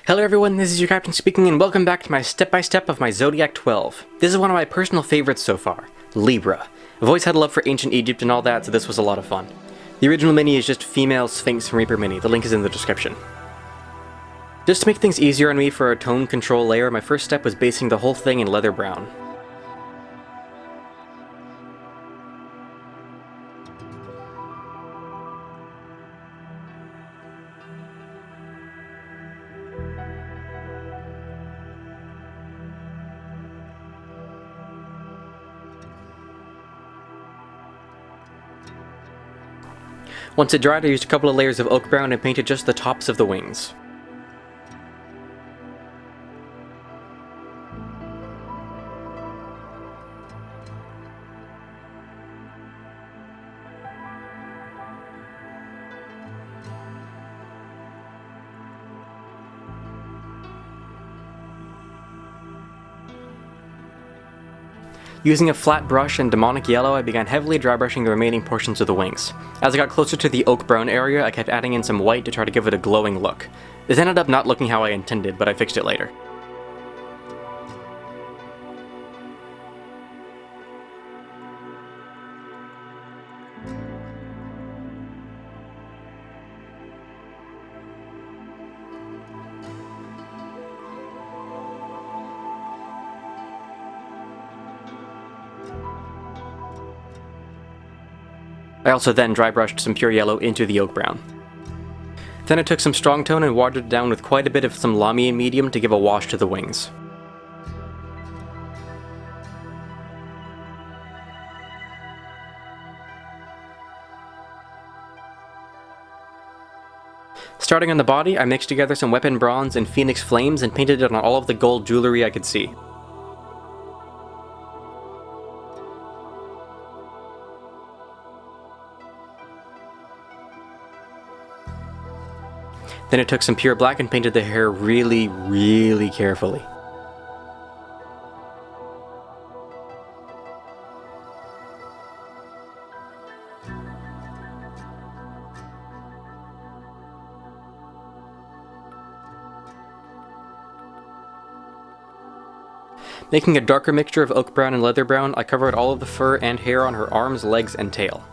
Hello everyone, this is your captain speaking and welcome back to my step-by-step of my Zodiac 12. This is one of my personal favorites so far, Libra. I've always had a love for ancient Egypt and all that, so this was a lot of fun. The original mini is just female Sphinx from Reaper Mini, the link is in the description. Just to make things easier on me for a tone control layer, my first step was basing the whole thing in leather brown. Once it dried, I used a couple of layers of oak brown and painted just the tops of the wings. Using a flat brush and demonic yellow, I began heavily dry brushing the remaining portions of the wings. As I got closer to the oak brown area, I kept adding in some white to try to give it a glowing look. This ended up not looking how I intended, but I fixed it later. I also then dry brushed some pure yellow into the oak brown. Then I took some strong tone and watered it down with quite a bit of some Lamian medium to give a wash to the wings. Starting on the body, I mixed together some weapon bronze and phoenix flames and painted it on all of the gold jewelry I could see. Then I took some pure black and painted the hair really carefully. Making a darker mixture of oak brown and leather brown, I covered all of the fur and hair on her arms, legs, and tail.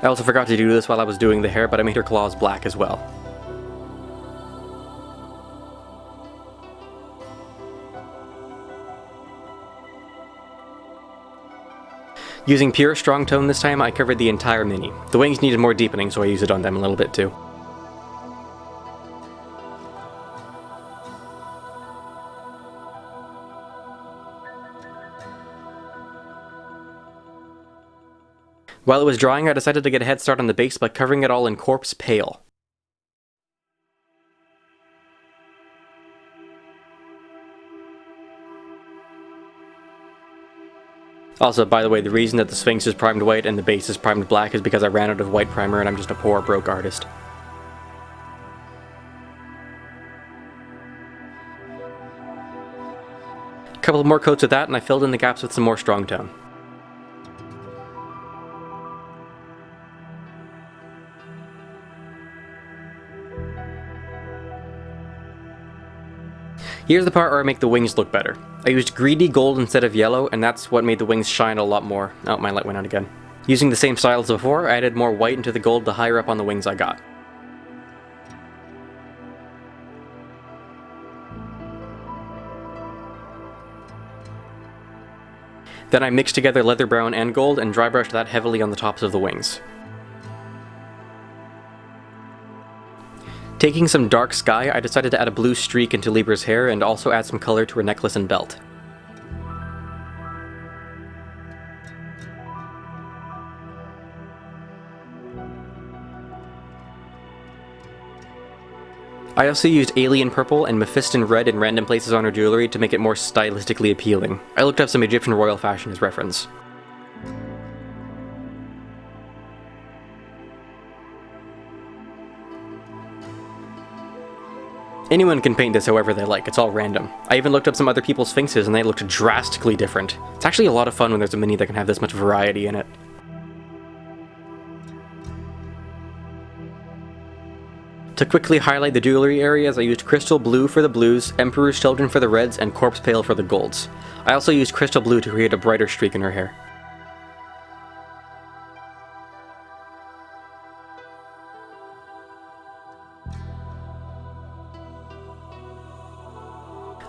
I also forgot to do this while I was doing the hair, but I made her claws black as well. Using pure strong tone this time, I covered the entire mini. The wings needed more deepening, so I used it on them a little bit too. While it was drying, I decided to get a head start on the base by covering it all in corpse pale. Also, by the way, the reason that the Sphinx is primed white and the base is primed black is because I ran out of white primer and I'm just a poor, broke artist. A couple more coats of that and I filled in the gaps with some more strong tone. Here's the part where I make the wings look better. I used greedy gold instead of yellow, and that's what made the wings shine a lot more. Oh, my light went out again. Using the same style as before, I added more white into the gold the higher up on the wings I got. Then I mixed together leather brown and gold and dry brushed that heavily on the tops of the wings. Taking some dark sky, I decided to add a blue streak into Libra's hair and also add some color to her necklace and belt. I also used alien purple and mephiston red in random places on her jewelry to make it more stylistically appealing. I looked up some Egyptian royal fashion as reference. Anyone can paint this however they like, it's all random. I even looked up some other people's sphinxes and they looked drastically different. It's actually a lot of fun when there's a mini that can have this much variety in it. To quickly highlight the jewelry areas, I used Crystal Blue for the blues, Emperor's Children for the reds, and Corpse Pale for the golds. I also used Crystal Blue to create a brighter streak in her hair.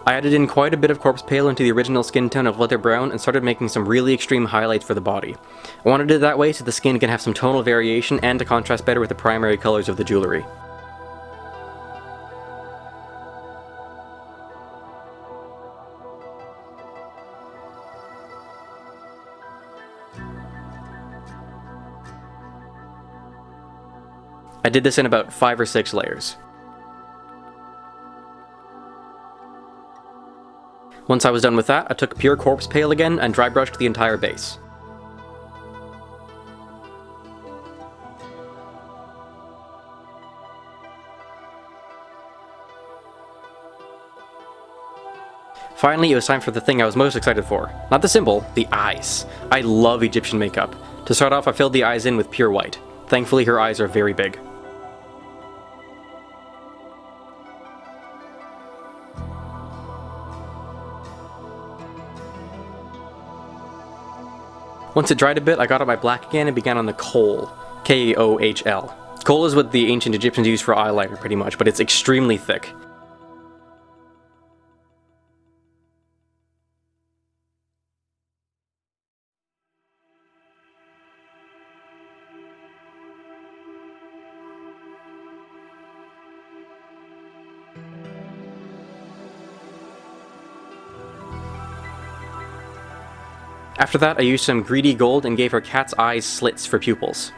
I added in quite a bit of Corpse Pale into the original skin tone of Leather Brown and started making some really extreme highlights for the body. I wanted it that way so the skin can have some tonal variation and to contrast better with the primary colors of the jewelry. I did this in about 5 or 6 layers. Once I was done with that, I took pure Corpse Pale again and dry brushed the entire base. Finally, it was time for the thing I was most excited for. Not the symbol, the eyes. I love Egyptian makeup. To start off, I filled the eyes in with pure white. Thankfully, her eyes are very big. Once it dried a bit, I got out my black again and began on the kohl. K-O-H-L. Kohl is what the ancient Egyptians used for eyeliner, pretty much, but it's extremely thick. After that, I used some greedy gold and gave her cat's eyes slits for pupils.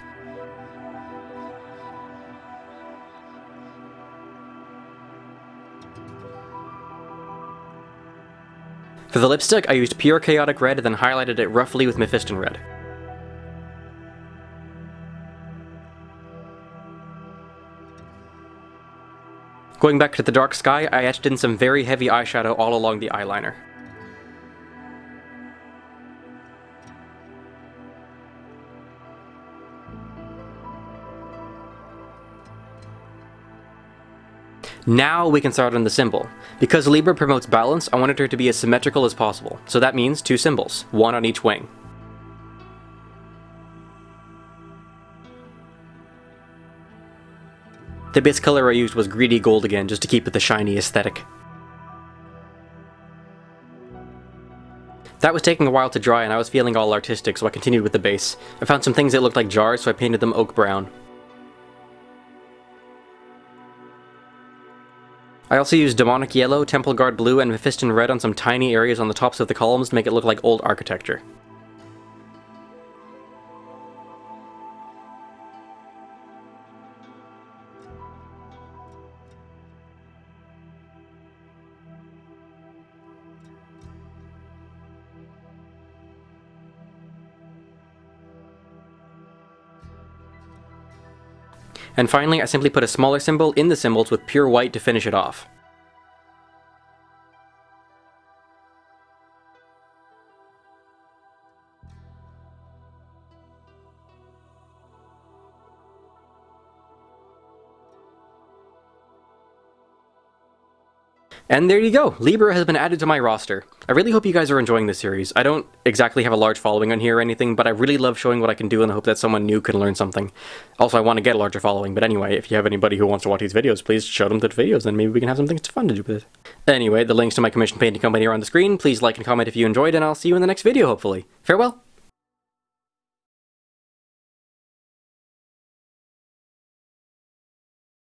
For the lipstick, I used pure chaotic red, then highlighted it roughly with Mephiston red. Going back to the dark sky, I etched in some very heavy eyeshadow all along the eyeliner. Now we can start on the symbol. Because Libra promotes balance, I wanted her to be as symmetrical as possible, so that means 2 symbols, 1 on each wing. The base color I used was greedy gold again, just to keep with the shiny aesthetic. That was taking a while to dry and I was feeling all artistic, so I continued with the base. I found some things that looked like jars, so I painted them oak brown. I also used Demonic Yellow, Temple Guard Blue, and Mephiston Red on some tiny areas on the tops of the columns to make it look like old architecture. And finally, I simply put a smaller symbol in the symbols with pure white to finish it off. And there you go! Libra has been added to my roster. I really hope you guys are enjoying this series. I don't exactly have a large following on here or anything, but I really love showing what I can do in the hope that someone new can learn something. Also, I want to get a larger following, but anyway, if you have anybody who wants to watch these videos, please show them the videos, and maybe we can have some things fun to do with it. Anyway, the links to my commissioned painting company are on the screen. Please like and comment if you enjoyed, and I'll see you in the next video, hopefully. Farewell!